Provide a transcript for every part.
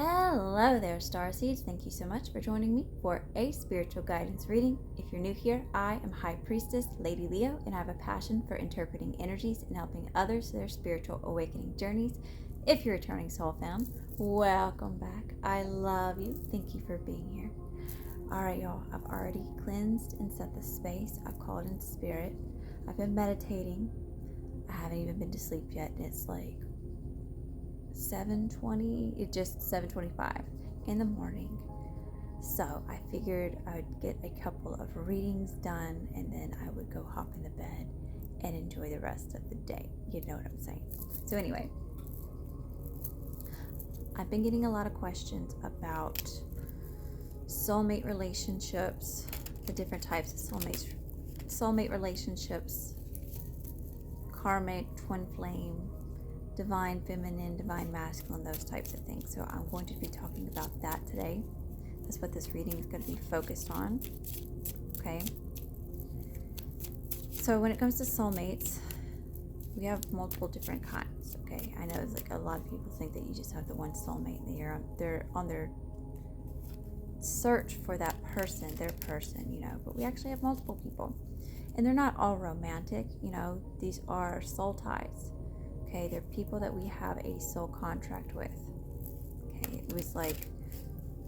Hello there, Starseeds. Thank you so much for joining me for a spiritual guidance reading. If you're new here, I am High Priestess Lady Leo, and I have a passion for interpreting energies and helping others their spiritual awakening journeys. If you're a returning soul fan, welcome back. I love you. Thank you for being here. All right, y'all. I've already cleansed and set the space. I've called in spirit. I've been meditating. I haven't even been to sleep yet, and it's like 7:25 in the morning. So I figured I would get a couple of readings done and then I would go hop in the bed and enjoy the rest of the day. You know what I'm saying? So anyway, I've been getting a lot of questions about soulmate relationships, the different types of soulmate relationships, karmic, twin flame, divine feminine, divine masculine, those types of things. So I'm going to be talking about that today. That's what this reading is going to be focused on. Okay. So when it comes to soulmates, we have multiple different kinds. Okay. I know it's like a lot of people think that you just have the one soulmate and they're on their search for that person, their person, but we actually have multiple people. And they're not all romantic, these are soul ties. Okay, they're people that we have a soul contract with. Okay, it was like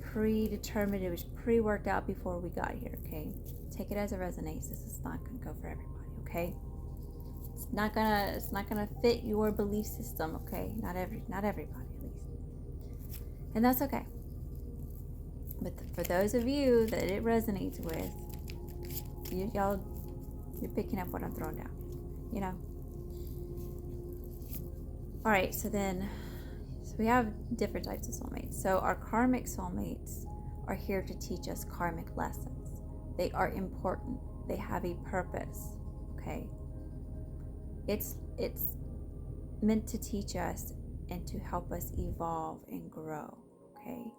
predetermined, it was pre-worked out before we got here. Okay, take it as it resonates. This is not gonna go for everybody. Okay, it's not gonna fit your belief system. Okay, not everybody at least, and that's okay. But for those of you that it resonates with, you're picking up what I'm throwing down. All right, so we have different types of soulmates. So our karmic soulmates are here to teach us karmic lessons. They are important. They have a purpose, okay? It's meant to teach us and to help us evolve and grow, okay?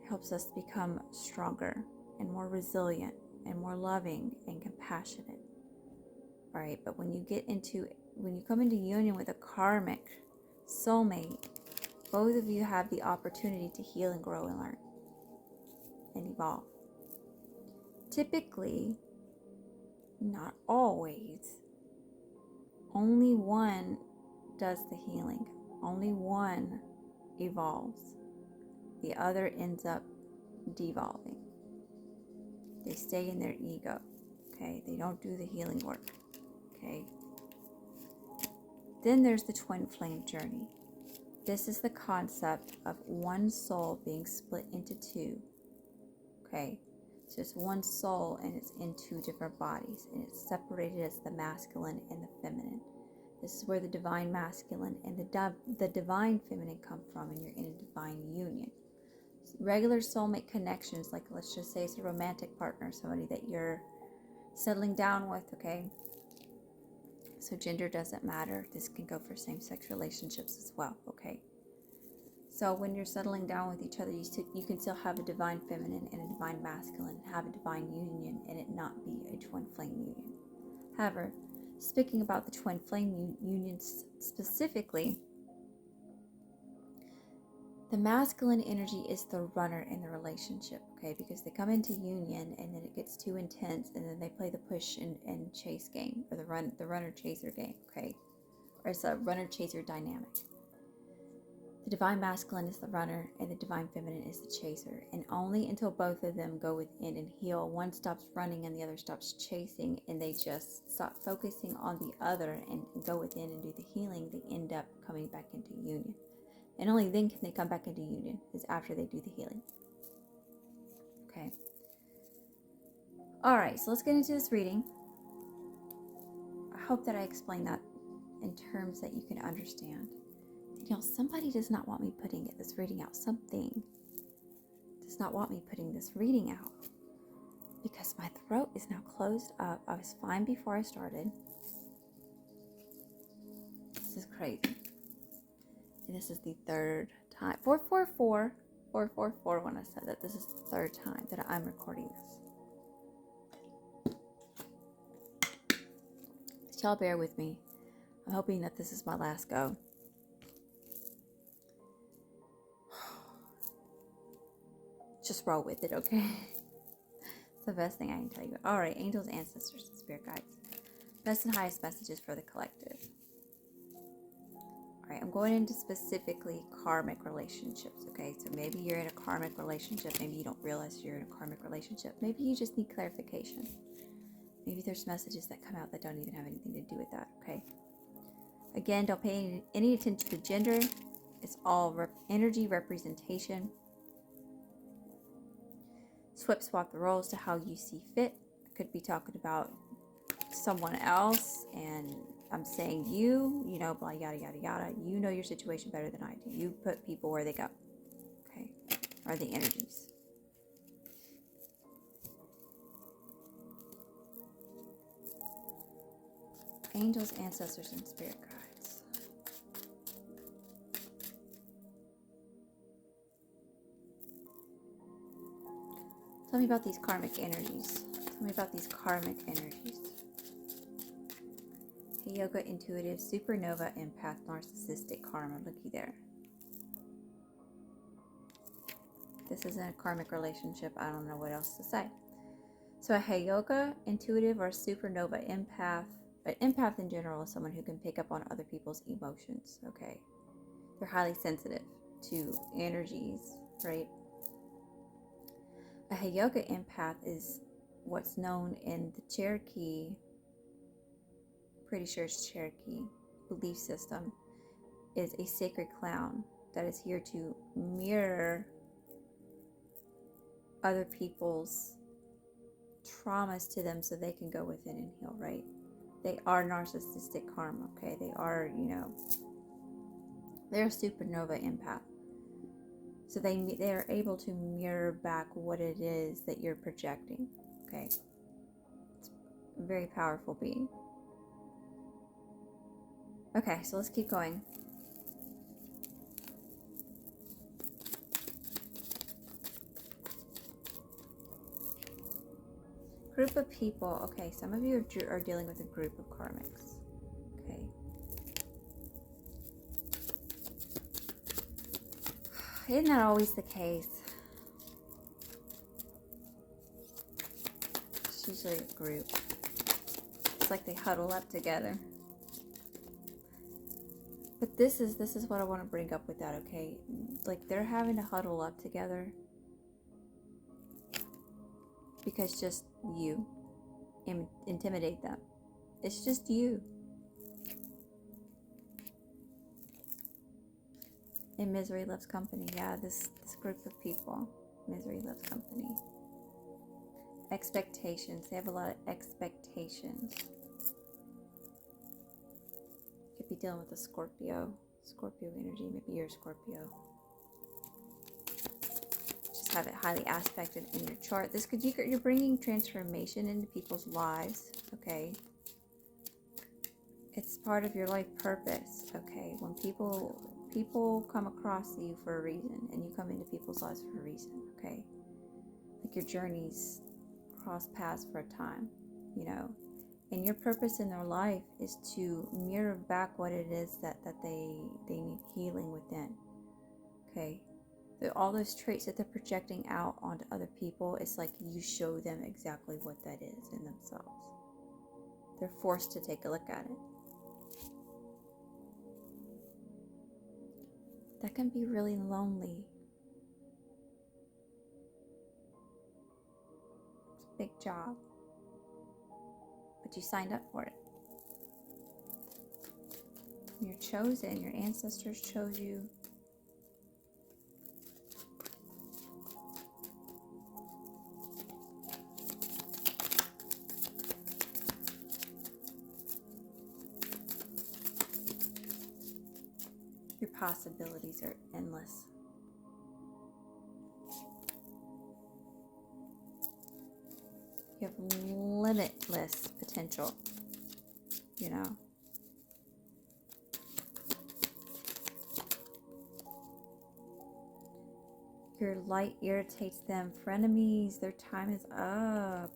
It helps us become stronger and more resilient and more loving and compassionate. All right, but when you come into union with a karmic soulmate, both of you have the opportunity to heal and grow and learn and evolve. Typically, not always, only one does the healing. Only one evolves. The other ends up devolving. They stay in their ego, okay? They don't do the healing work, okay? Then there's the twin flame journey. This is the concept of one soul being split into two. Okay, so it's one soul and it's in two different bodies, and it's separated as the masculine and the feminine. This is where the divine masculine and the divine feminine come from, and you're in a divine union. Regular soulmate connections, like let's just say it's a romantic partner, somebody that you're settling down with, okay? So gender doesn't matter. This can go for same-sex relationships as well, okay? So when you're settling down with each other, you can still have a divine feminine and a divine masculine, have a divine union, and it not be a twin flame union. However, speaking about the twin flame unions specifically, the masculine energy is the runner in the relationship, okay? Because they come into union and then it gets too intense, and then they play the push and chase game, or the runner-chaser game, okay? Or it's a runner-chaser dynamic. The divine masculine is the runner and the divine feminine is the chaser. And only until both of them go within and heal, one stops running and the other stops chasing, and they just stop focusing on the other and go within and do the healing, they end up coming back into union. And only then can they come back into union, is after they do the healing. Okay. All right, so let's get into this reading. I hope that I explained that in terms that you can understand. Somebody does not want me putting this reading out. Something does not want me putting this reading out because my throat is now closed up. I was fine before I started. This is crazy. And this is the third time. 444 when I said that. This is the third time that I'm recording this. So y'all bear with me. I'm hoping that this is my last go. just roll with it, okay? It's the best thing I can tell you. All right, angels, ancestors, and spirit guides. Best and highest messages for the collective. All right, I'm going into specifically karmic relationships, okay? So maybe you're in a karmic relationship. Maybe you don't realize you're in a karmic relationship. Maybe you just need clarification. Maybe there's messages that come out that don't even have anything to do with that, okay? Again, don't pay any attention to gender. It's all energy representation. Swap the roles to how you see fit. I could be talking about someone else, and I'm saying you know, blah, yada, yada, yada. You know your situation better than I do. You put people where they go, okay? Or the energies. Angels, ancestors, and spirit guides. Tell me about these karmic energies. Tell me about these karmic energies. Hey, yoga, intuitive, supernova, empath, narcissistic, karma. Looky there. This isn't a karmic relationship. I don't know what else to say. So a hey, yoga, intuitive, or supernova, empath. But empath in general is someone who can pick up on other people's emotions, okay? They're highly sensitive to energies, right? A yoga empath is what's known in the Cherokee, pretty sure it's Cherokee, belief system, is a sacred clown that is here to mirror other people's traumas to them so they can go within and heal, right? They are narcissistic karma, okay? They are, you know, they're a supernova empath. So they're able to mirror back what it is that you're projecting, okay? It's a very powerful being. Okay, so let's keep going. Group of people. Okay, some of you are dealing with a group of karmics. Okay. Isn't that always the case? It's usually a group. It's like they huddle up together. But this is what I want to bring up with that, okay? Like they're having to huddle up together because just you intimidate them. It's just you. And misery loves company. Yeah, this group of people. Misery loves company. Expectations. They have a lot of expectations. Could be dealing with a Scorpio energy. Maybe you're a Scorpio. Just have it highly aspected in your chart. This could you're bringing transformation into people's lives. Okay, it's part of your life purpose. Okay, when people come across you for a reason, and you come into people's lives for a reason. Okay, like your journeys cross paths for a time, you know. And your purpose in their life is to mirror back what it is that they need healing within. Okay. All those traits that they're projecting out onto other people, it's like you show them exactly what that is in themselves. They're forced to take a look at it. That can be really lonely. It's a big job. But you signed up for it. You're chosen. Your ancestors chose you. Your possibilities are endless. You have limitless potential, you know. Your light irritates them. Frenemies, their time is up.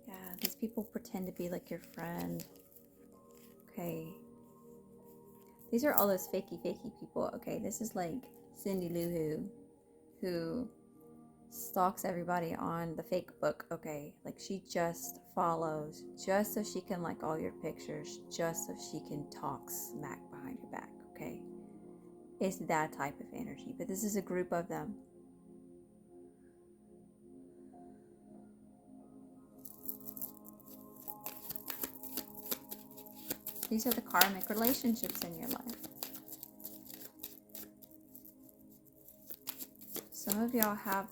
Yeah, these people pretend to be like your friend. Okay. These are all those fakey people. Okay, this is like Cindy Lou Who stalks everybody on the fake book, okay? Like, she just follows just so she can like all your pictures, just so she can talk smack behind your back, okay? It's that type of energy, but this is a group of them. These are the karmic relationships in your life. Some of y'all have,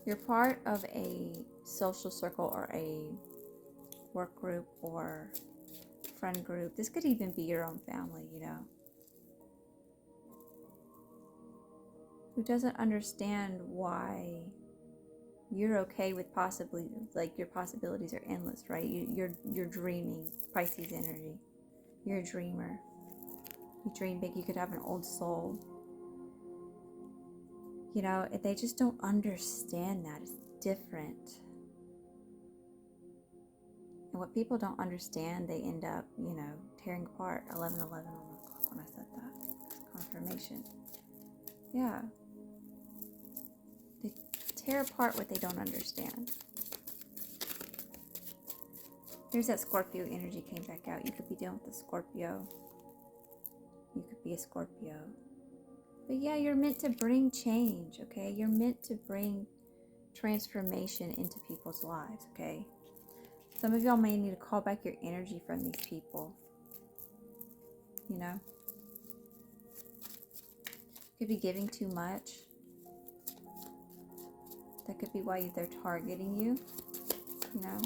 you're part of a social circle or a work group or friend group. This could even be your own family, you know, who doesn't understand why you're okay with possibly, like, your possibilities are endless, right? You're dreaming, Pisces energy. You're a dreamer. You dream big. You could have an old soul. You know, they just don't understand that. It's different. And what people don't understand, they end up, you know, tearing apart. 11:11 on the clock when I said that. Confirmation. Yeah. They tear apart what they don't understand. Here's that Scorpio energy came back out. You could be dealing with a Scorpio. You could be a Scorpio. But yeah, you're meant to bring change, okay? You're meant to bring transformation into people's lives, okay? Some of y'all may need to call back your energy from these people. You know? Could be giving too much. That could be why they're targeting you. You know?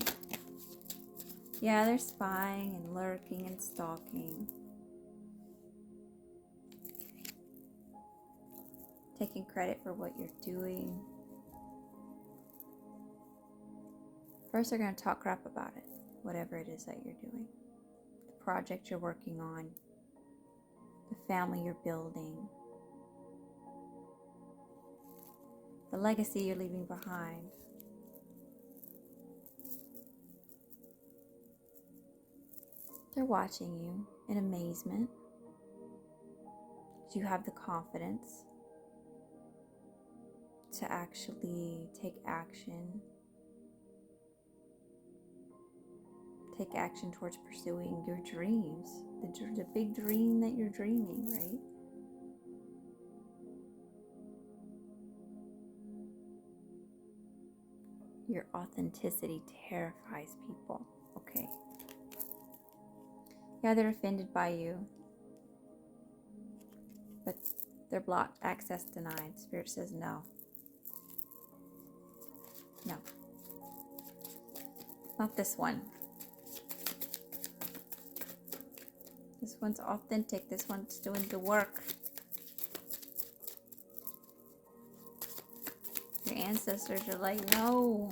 Yeah, they're spying and lurking and stalking. Taking credit for what you're doing. First, they're going to talk crap about it. Whatever it is that you're doing. The project you're working on. The family you're building. The legacy you're leaving behind. They're watching you in amazement. You have the confidence to actually take action. Take action towards pursuing your dreams. The big dream that you're dreaming, right? Your authenticity terrifies people, okay? Yeah, they're offended by you, but they're blocked, access denied. Spirit says no. No. Not this one. This one's authentic. This one's doing the work. Your ancestors are like, no.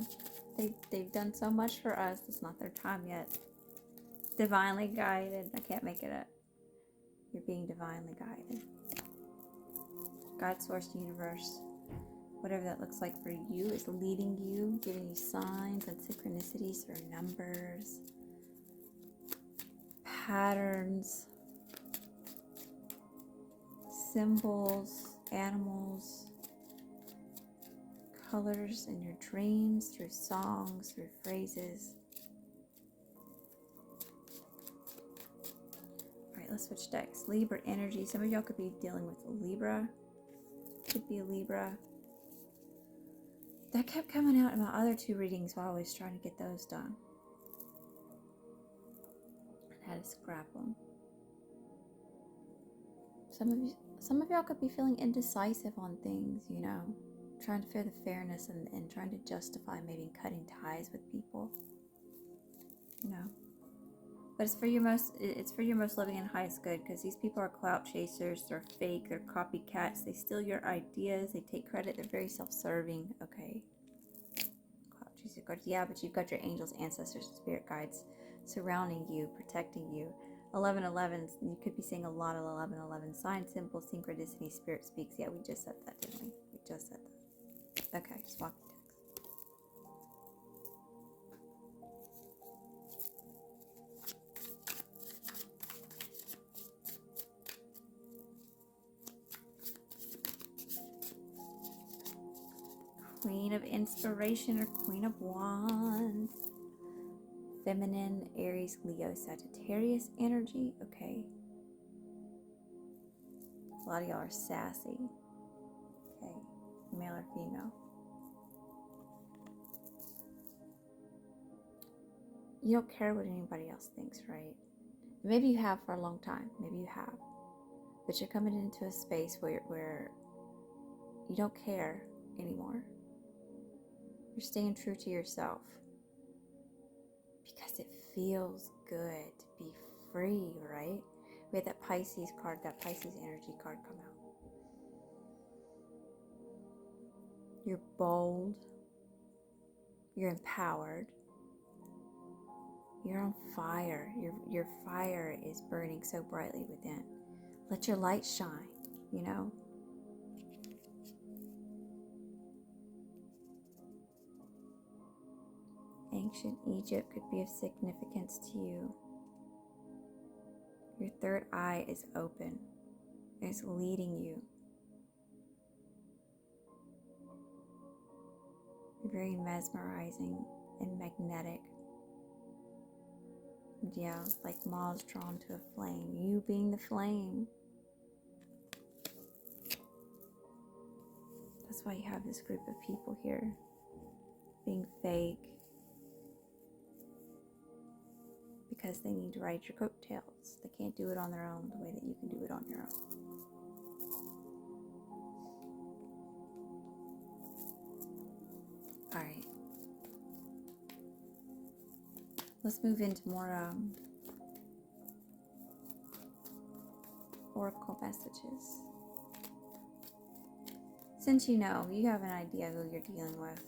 They've done so much for us. It's not their time yet. Divinely guided. I can't make it up. You're being divinely guided. God, source, universe, whatever that looks like for you, is leading you, giving you signs and synchronicities through numbers, patterns, symbols, animals, colors in your dreams, through songs, through phrases. Alright, let's switch decks. Libra energy. Some of y'all could be dealing with a Libra. Could be a Libra. That kept coming out in my other two readings while I was trying to get those done. I had to scrap them. Some of y'all could be feeling indecisive on things, you know, trying to feel the fairness and trying to justify maybe cutting ties with people, you know. But it's for your most loving and highest good, because these people are clout chasers. They're fake. They're copycats. They steal your ideas. They take credit. They're very self-serving. Okay. Clout chaser cards. Yeah, but you've got your angels, ancestors, and spirit guides surrounding you, protecting you. 11:11. You could be seeing a lot of 11:11 sign symbols, synchronicity, spirit speaks. Yeah, we just said that, didn't we? We just said that. Okay, swap the decks. Queen of Inspiration or Queen of Wands. Feminine, Aries, Leo, Sagittarius energy. Okay. A lot of y'all are sassy. Okay. Male or female. You don't care what anybody else thinks, right? Maybe you have for a long time. Maybe you have. But you're coming into a space where you don't care anymore. You're staying true to yourself. Because it feels good to be free, right? We had that Pisces card, that Pisces energy card come out. You're bold. You're empowered. You're on fire. Your fire is burning so brightly within. Let your light shine, you know? Ancient Egypt could be of significance to you. Your third eye is open. It's leading you. You're very mesmerizing and magnetic. Yeah, like moths drawn to a flame. You being the flame. That's why you have this group of people here. Being fake. Because they need to ride your coattails. They can't do it on their own the way that you can do it on your own. Alright. Let's move into more oracle messages. Since you know, you have an idea who you're dealing with.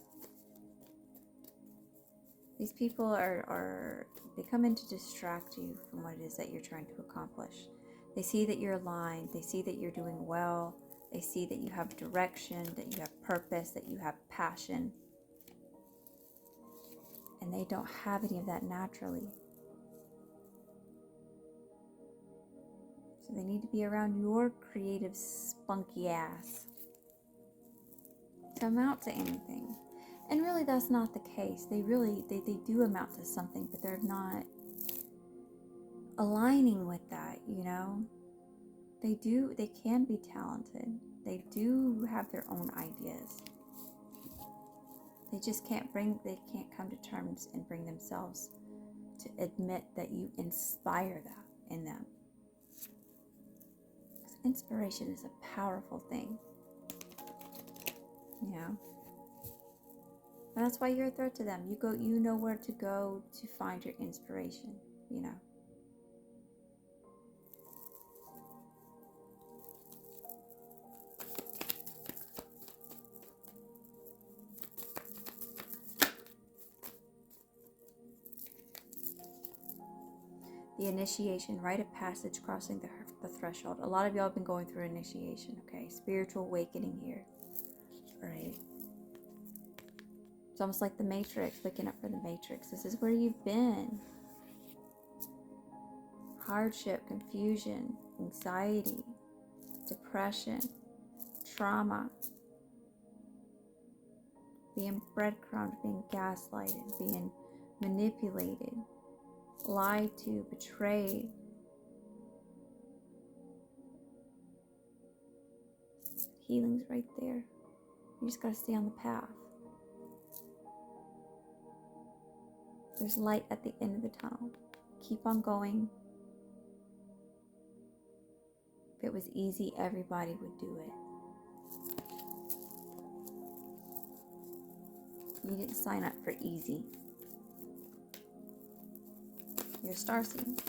These people they come in to distract you from what it is that you're trying to accomplish. They see that you're aligned. They see that you're doing well. They see that you have direction, that you have purpose, that you have passion. And they don't have any of that naturally. So they need to be around your creative, spunky ass to amount to anything. And really that's not the case. They do amount to something, but they're not aligning with that, you know? They can be talented. They do have their own ideas. They just can't come to terms and bring themselves to admit that you inspire that in them. Because inspiration is a powerful thing. You know? And that's why you're a threat to them. You know where to go to find your inspiration, you know. The initiation, rite of passage, crossing the threshold. A lot of y'all have been going through initiation, okay? Spiritual awakening here, all right? It's almost like the Matrix, waking up for the Matrix. This is where you've been. Hardship, confusion, anxiety, depression, trauma, being breadcrumbed, being gaslighted, being manipulated, lied to, betrayed. Healing's right there. You just gotta stay on the path. There's light at the end of the tunnel. Keep on going. If it was easy, everybody would do it. You didn't sign up for easy. You're a starseed.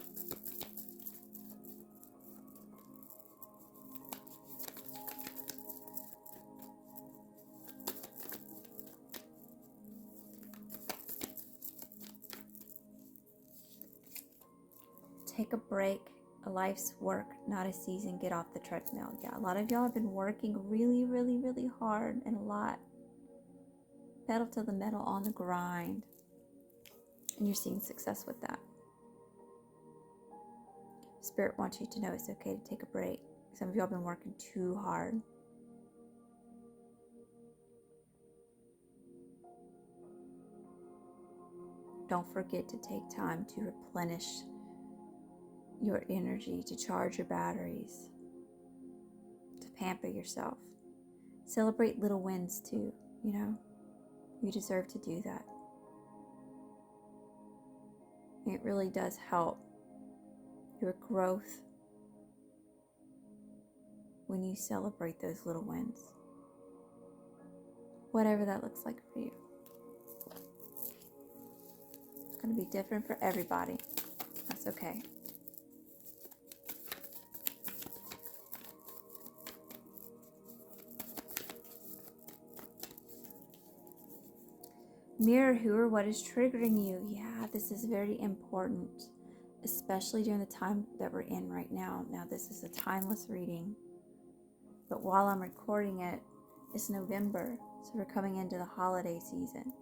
Take a break, a life's work, not a season. Get off the treadmill. Yeah, a lot of y'all have been working really, really, really hard and a lot. Pedal to the metal on the grind. And you're seeing success with that. Spirit wants you to know it's okay to take a break. Some of y'all have been working too hard. don't forget to take time to replenish your energy, to charge your batteries, to pamper yourself. Celebrate little wins too, you know? You deserve to do that. It really does help your growth when you celebrate those little wins. Whatever that looks like for you. It's going to be different for everybody. That's okay. Mirror who or what is triggering you. Yeah, this is very important, especially during the time that we're in right now. Now, this is a timeless reading, but while I'm recording it, it's November, so we're coming into the holiday season.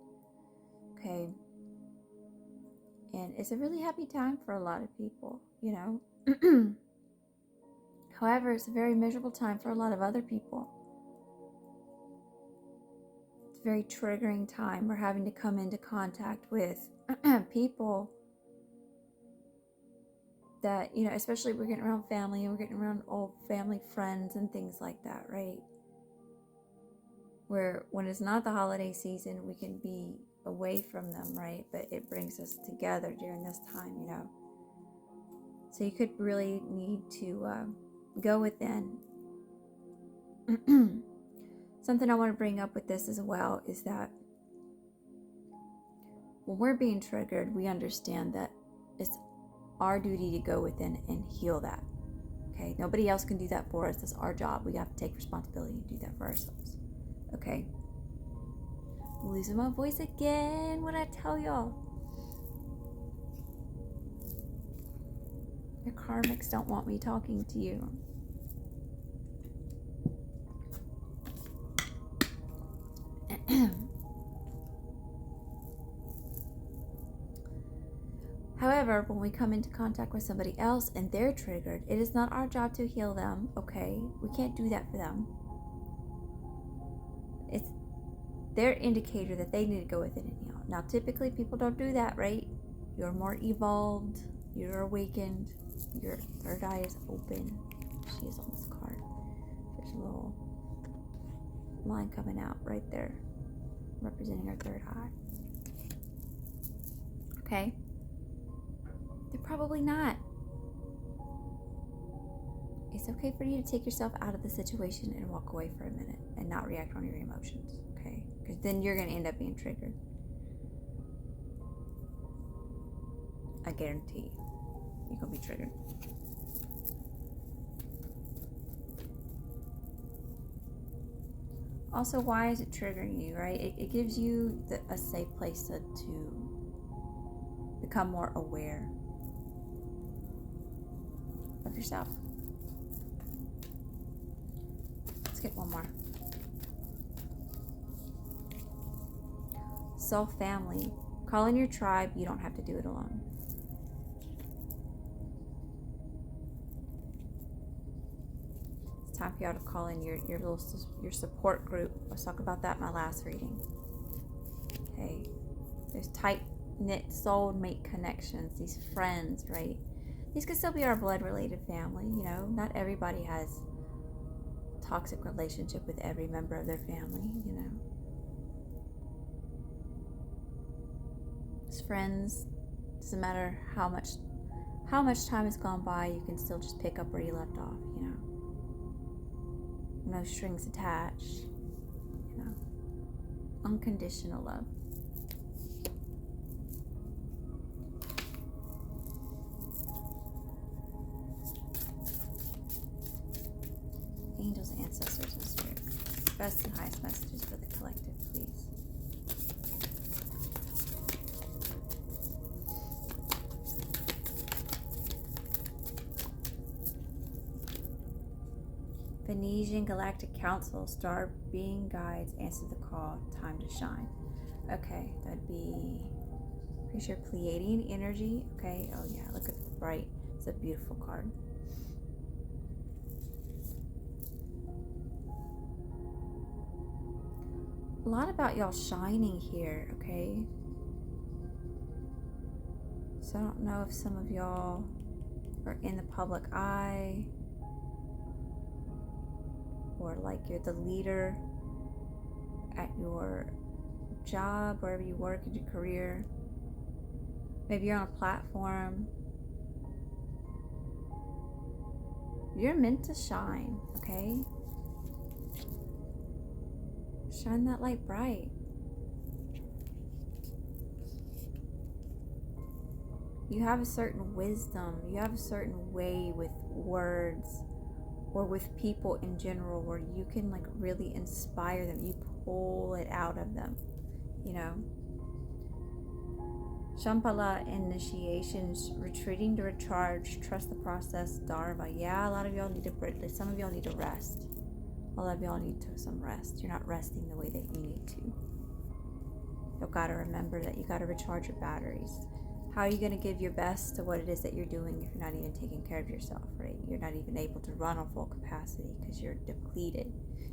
Okay, and it's a really happy time for a lot of people, you know. However, it's a very miserable time for a lot of other people. It's a very triggering time. We're having to come into contact with people that, you know, especially we're getting around family and we're getting around old family friends and things like that, right? Where when it's not the holiday season, we can be away from them, right? But it brings us together during this time, you know. So you could really need to go within. Something I want to bring up with this as well is that when we're being triggered, we understand that it's our duty to go within and heal that. Okay, nobody else can do that for us. That's our job. We have to take responsibility and do that for ourselves. Okay, I'm losing my voice again. What I tell y'all? Your karmics don't want me talking to you. However, when we come into contact with somebody else and they're triggered, it is not our job to heal them, okay? We can't do that for them. It's their indicator that they need to go within and heal. Now, typically people don't do that, right? You're more evolved, you're awakened, your third eye is open. She is on this card. There's a little line coming out right there, representing her third eye. Okay? They're probably not. It's okay for you to take yourself out of the situation and walk away for a minute and not react on your emotions, okay? Because then you're going to end up being triggered. I guarantee you. You're going to be triggered. Also, why is it triggering you, right? It gives you a safe place to become more aware of yourself. Let's get one more. Soul family. Call in your tribe. You don't have to do it alone. It's time for y'all to call in your support group. I was talking about that in my last reading. Okay. There's tight-knit soulmate connections. These friends, right? These could still be our blood-related family, you know. Not everybody has a toxic relationship with every member of their family, you know. As friends, doesn't matter how much time has gone by, you can still just pick up where you left off, you know. No strings attached, you know. Unconditional love. Angels, ancestors, and spirit. Best and highest messages for the collective, please. Venetian Galactic Council, star being guides, answer the call, time to shine. Okay, that'd be, pretty sure Pleiadian energy. Okay, oh yeah, look at the bright, it's a beautiful card. A lot about y'all shining here, okay? So I don't know if some of y'all are in the public eye, or like you're the leader at your job, wherever you work in your career. Maybe you're on a platform. You're meant to shine, okay? Shine that light bright. You have a certain wisdom, you have a certain way with words or with people in general where you can like really inspire them. You pull it out of them, you know. Shambhala initiations, retreating to recharge, trust the process, Dharma. Yeah, a lot of y'all need to break. Some of y'all need to rest. A lot of y'all need some rest. You're not resting the way that you need to. You've got to remember that you got to recharge your batteries. How are you going to give your best to what it is that you're doing if you're not even taking care of yourself, right? You're not even able to run on full capacity because you're depleted.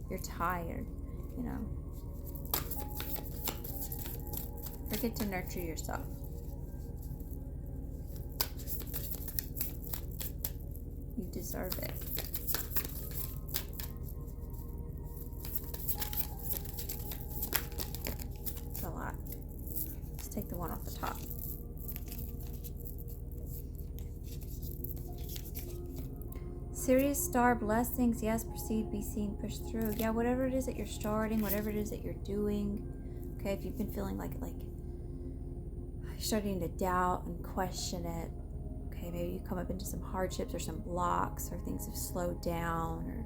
You're tired, you know. Forget to nurture yourself. You deserve it. It's a lot. Let's take the one off the top. Serious star blessings. Yes, proceed, be seen, push through. Yeah, whatever it is that you're starting, whatever it is that you're doing. Okay, if you've been feeling like you're starting to doubt and question it. Okay, maybe you come up into some hardships or some blocks, or things have slowed down, or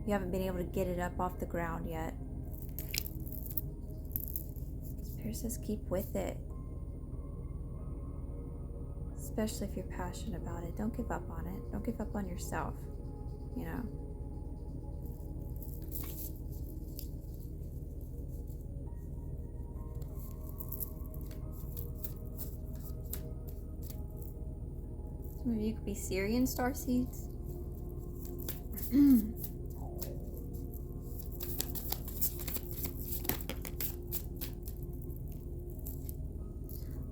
you haven't been able to get it up off the ground yet. Spirit says keep with it. Especially if you're passionate about it. Don't give up on it. Don't give up on yourself, you know. Some of you could be Syrian starseeds.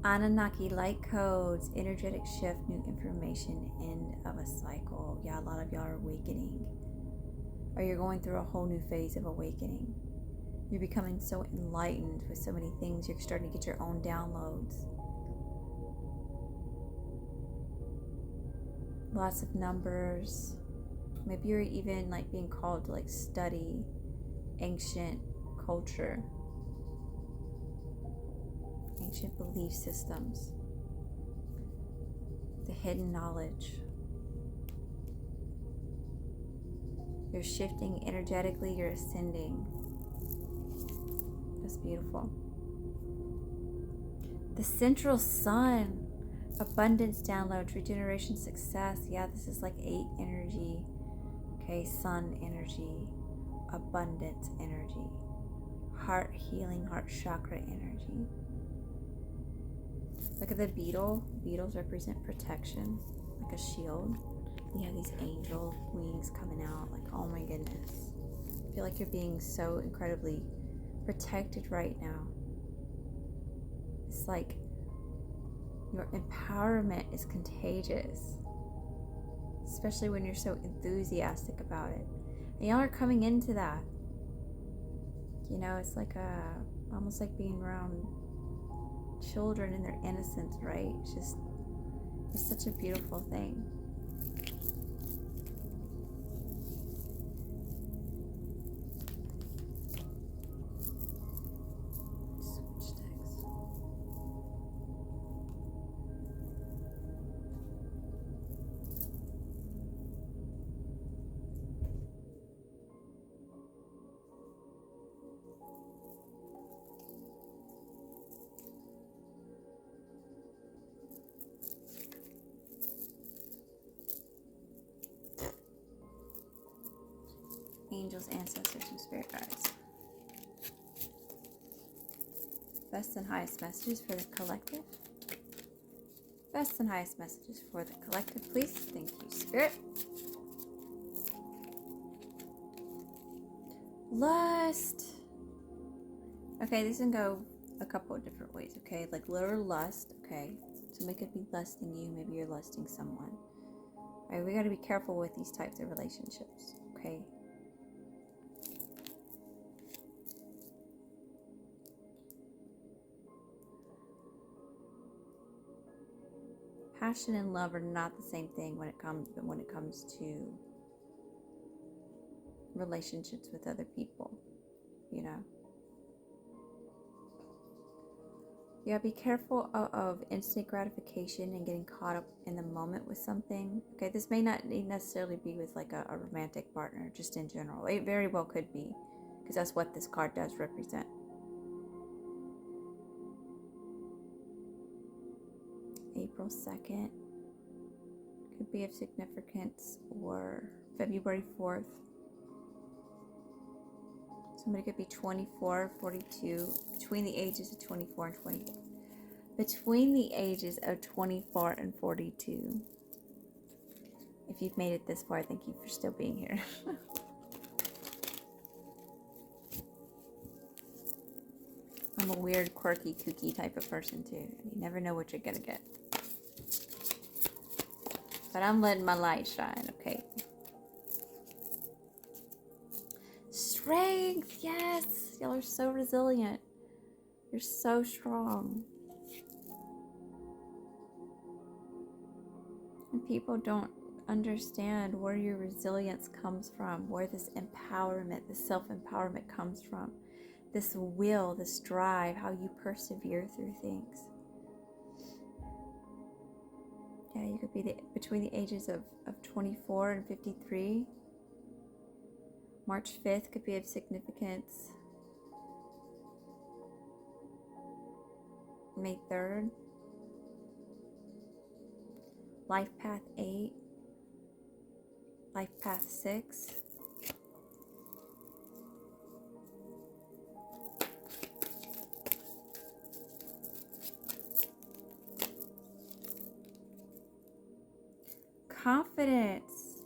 Anunnaki light codes, energetic shift, new information, end of a cycle. Yeah, a lot of y'all are awakening. Or you're going through a whole new phase of awakening. You're becoming so enlightened with so many things. You're starting to get your own downloads. Lots of numbers. Maybe you're even like being called to like study ancient culture. Ancient belief systems, the hidden knowledge. You're shifting energetically, you're ascending. That's beautiful. The central sun, abundance download, regeneration, success. Yeah, this is like 8 energy. Okay, sun energy, abundance energy, heart healing, heart chakra energy. Look at the beetle. Beetles represent protection, like a shield. You have these angel wings coming out. Like, oh my goodness. I feel like you're being so incredibly protected right now. It's like your empowerment is contagious, especially when you're so enthusiastic about it. And y'all are coming into that. You know, it's like almost like being around children in their innocence, right? It's such a beautiful thing. Switch text. Angels, ancestors, and spirit guides. Best and highest messages for the collective. Best and highest messages for the collective, please. Thank you, Spirit. Lust. Okay, this can go a couple of different ways, okay? Like literal lust, okay? Somebody could be lusting you. Maybe you're lusting someone. All right, we got to be careful with these types of relationships, okay? Passion and love are not the same thing when it comes to relationships with other people, you know. You gotta be careful of instant gratification and getting caught up in the moment with something. Okay, this may not necessarily be with like a romantic partner, just in general. It very well could be, because that's what this card does represent. April 2nd could be of significance, or February 4th. Somebody could be 24, 42, between the ages of 24 and 20. Between the ages of 24 and 42. If you've made it this far, thank you for still being here. I'm a weird, quirky, kooky type of person too. You never know what you're gonna get. But I'm letting my light shine, okay? Strength, yes! Y'all are so resilient. You're so strong. And people don't understand where your resilience comes from, where this empowerment, this self-empowerment comes from. This will, this drive, how you persevere through things. Yeah, you could be between the ages of 24 and 53. March 5th could be of significance. May 3rd. Life Path 8. Life Path 6. Confidence.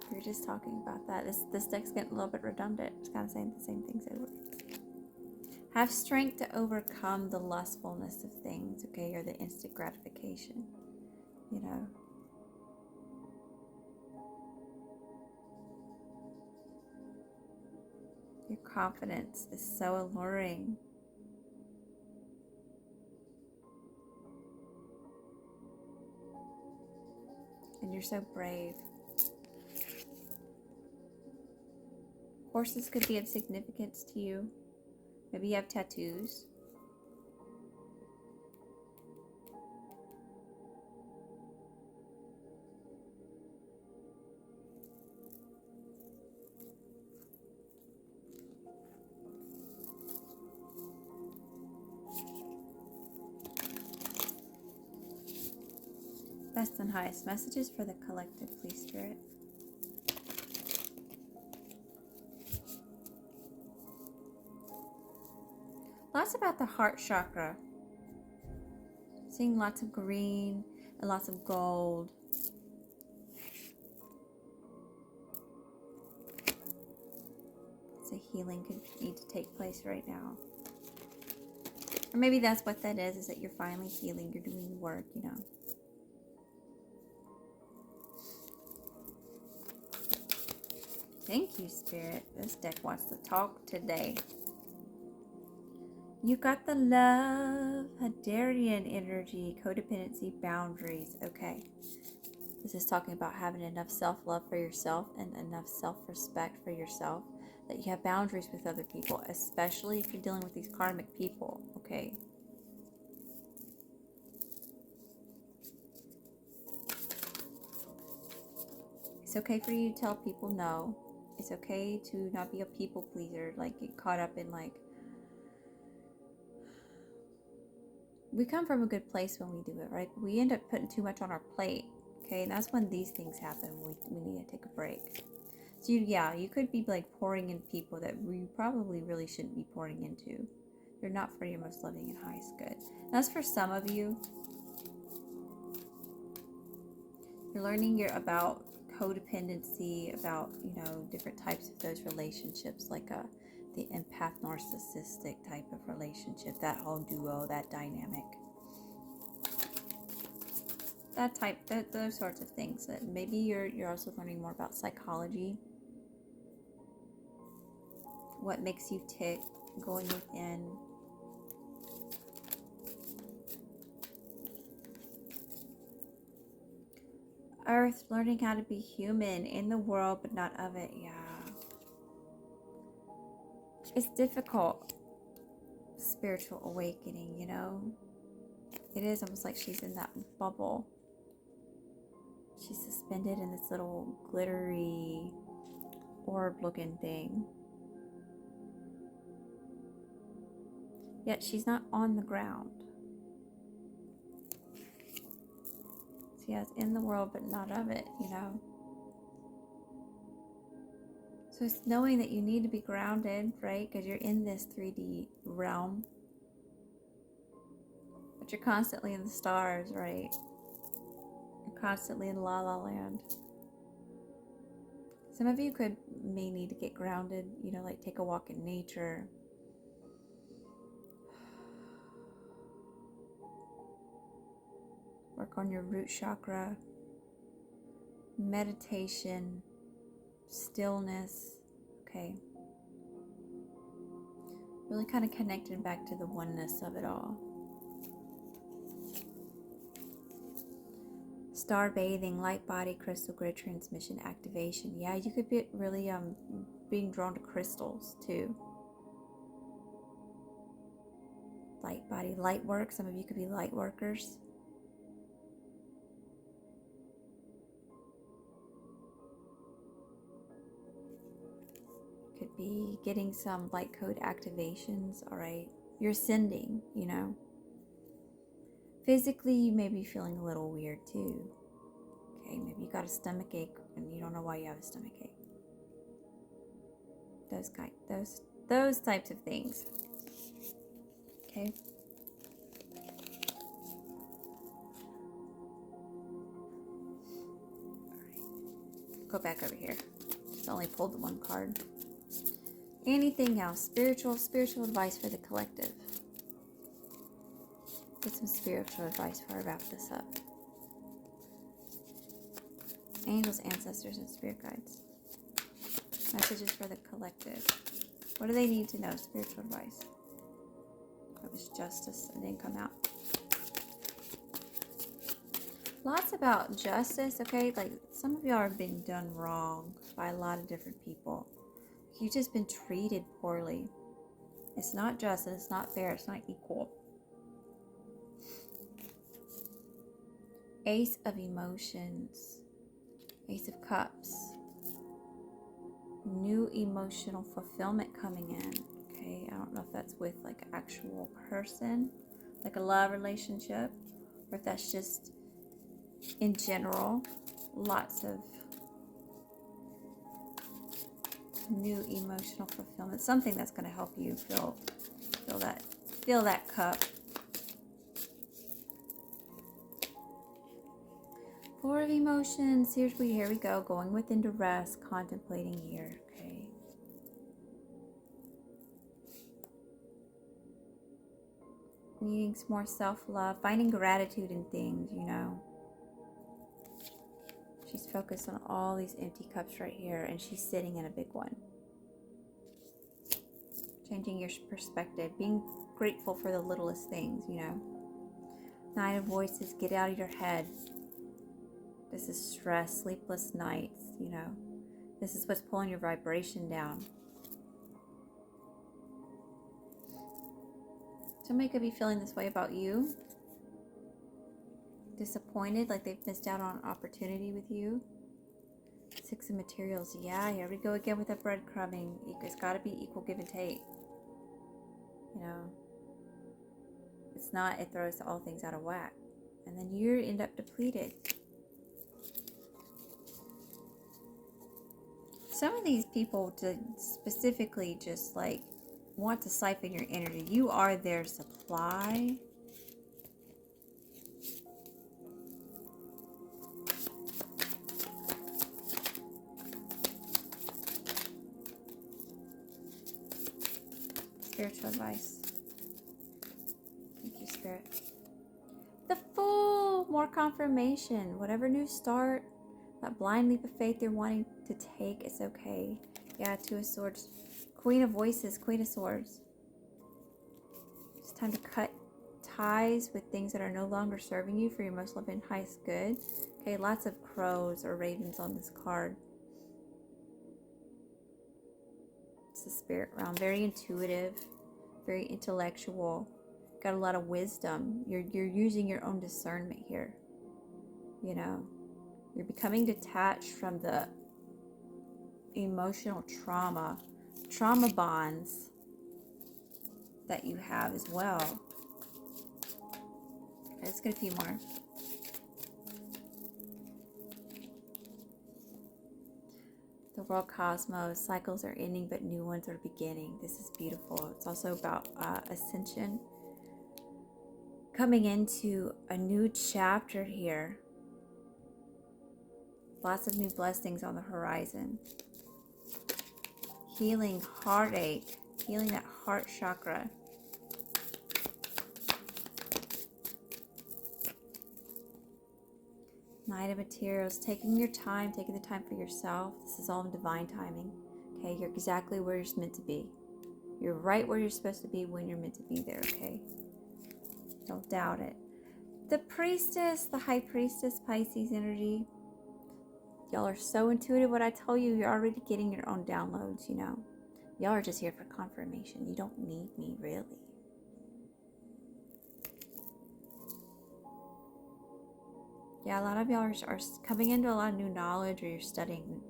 We were just talking about that. This deck's getting a little bit redundant. It's kind of saying the same things over. Have strength to overcome the lustfulness of things, okay, or the instant gratification, you know. Your confidence is so alluring. And you're so brave. Horses could be of significance to you. Maybe you have tattoos. Best and highest messages for the collective, please, Spirit. Lots about the heart chakra. Seeing lots of green and lots of gold. So healing could need to take place right now. Or maybe that's what that is that you're finally healing. You're doing the work, you know. Thank you, Spirit. This deck wants to talk today. You got the love, Hadarian energy, codependency, boundaries. Okay. This is talking about having enough self-love for yourself and enough self-respect for yourself that you have boundaries with other people, especially if you're dealing with these karmic people, okay? It's okay for you to tell people no. It's okay to not be a people pleaser, like get caught up in like, we come from a good place when we do it, right? We end up putting too much on our plate, okay? And that's when these things happen. We need to take a break. So you could be like pouring in people that you probably really shouldn't be pouring into. They're not for your most loving and highest good. And that's for some of you. You're learning about codependency, about, you know, different types of those relationships, like the empath narcissistic type of relationship, that whole duo, that dynamic. that type, those sorts of things. That maybe you're also learning more about psychology, what makes you tick, going within. Earth, learning how to be human in the world but not of it. Yeah, it's difficult. Spiritual awakening, you know, it is almost like she's in that bubble. She's suspended in this little glittery orb looking thing, yet she's not on the ground. She has in the world but not of it, you know. So it's knowing that you need to be grounded, right? Because you're in this 3D realm, but you're constantly in the stars, right? You're constantly in La La Land. Some of you may need to get grounded, you know, like take a walk in nature. Work on your root chakra, meditation, stillness, okay? Really kind of connected back to the oneness of it all. Star bathing, light body, crystal grid transmission activation. Yeah, you could be really being drawn to crystals too. Light body, light work. Some of you could be light workers. Could be getting some light code activations, all right? You're ascending, you know. Physically, you may be feeling a little weird too. Okay, maybe you got a stomach ache and you don't know why you have a stomach ache. Those types of things. Okay. All right. Go back over here. Just only pulled the one card. Anything else? Spiritual advice for the collective. Get some spiritual advice before I wrap this up. Angels, ancestors, and spirit guides. Messages for the collective. What do they need to know? Spiritual advice. That was justice. It didn't come out. Lots about justice, okay? Like, some of y'all are being done wrong by a lot of different people. You've just been treated poorly. It's not justice, it's not fair, it's not equal. Ace of emotions. Ace of cups. New emotional fulfillment coming in. Okay, I don't know if that's with like an actual person, like a love relationship, or if that's just in general. Lots of new emotional fulfillment. Something that's going to help you feel that cup. Four of emotions. Here we go. Going within to rest, contemplating here. Okay. Needing some more self-love, finding gratitude in things, you know. She's focused on all these empty cups right here, and she's sitting in a big one. Changing your perspective, being grateful for the littlest things, you know. Nine of Voices, get out of your head. This is stress, sleepless nights, you know. This is what's pulling your vibration down. Somebody could be feeling this way about you. Disappointed, like they've missed out on an opportunity with you. Six of Materials. Yeah, here we go again with the breadcrumbing. It's got to be equal give and take. You know, it's not, it throws all things out of whack. And then you end up depleted. Some of these people specifically just like want to siphon your energy. You are their supply. Spiritual advice. Thank you, Spirit. The Fool. more confirmation. Whatever new start, that blind leap of faith you're wanting to take, it's okay. Yeah, Two of Swords. Queen of Voices, Queen of Swords. It's time to cut ties with things that are no longer serving you for your most loving highest good. Okay, lots of crows or ravens on this card. It's the spirit realm. Very intuitive, very intellectual. Got a lot of wisdom. You're using your own discernment here. You know, you're becoming detached from the emotional trauma bonds that you have as well. Okay, let's get a few more. The world cosmos, cycles are ending but new ones are beginning. This is beautiful. It's also about ascension. Coming into a new chapter here. Lots of new blessings on the horizon. Healing heartache. Healing that heart chakra. Knight of Materials, taking your time, taking the time for yourself. This is all in divine timing. Okay, you're exactly where you're meant to be. You're right where you're supposed to be when you're meant to be there, okay? Don't doubt it. The Priestess, the High Priestess, Pisces energy. Y'all are so intuitive. What I tell you, you're already getting your own downloads, you know. Y'all are just here for confirmation. You don't need me, really. Yeah, a lot of y'all are coming into a lot of new knowledge, or you're studying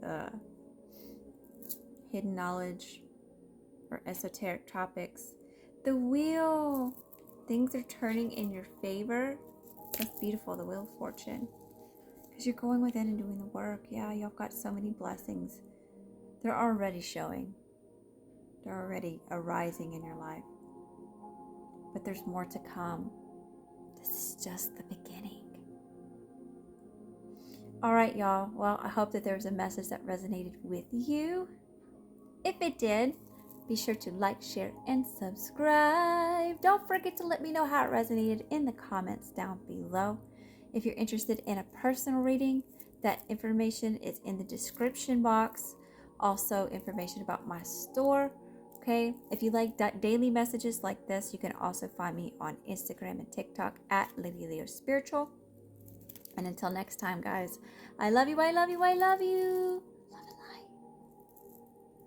hidden knowledge or esoteric topics. The Wheel. Things are turning in your favor. That's beautiful, the Wheel of Fortune. Because you're going within and doing the work. Yeah, y'all got so many blessings. They're already showing. They're already arising in your life. But there's more to come. This is just the beginning. All right, y'all. Well, I hope that there was a message that resonated with you. If it did, be sure to like, share, and subscribe. Don't forget to let me know how it resonated in the comments down below. If you're interested in a personal reading, that information is in the description box. Also, information about my store. Okay, if you like daily messages like this, you can also find me on Instagram and TikTok at Lady Leo Spiritual. And until next time, guys, I love you, I love you, I love you.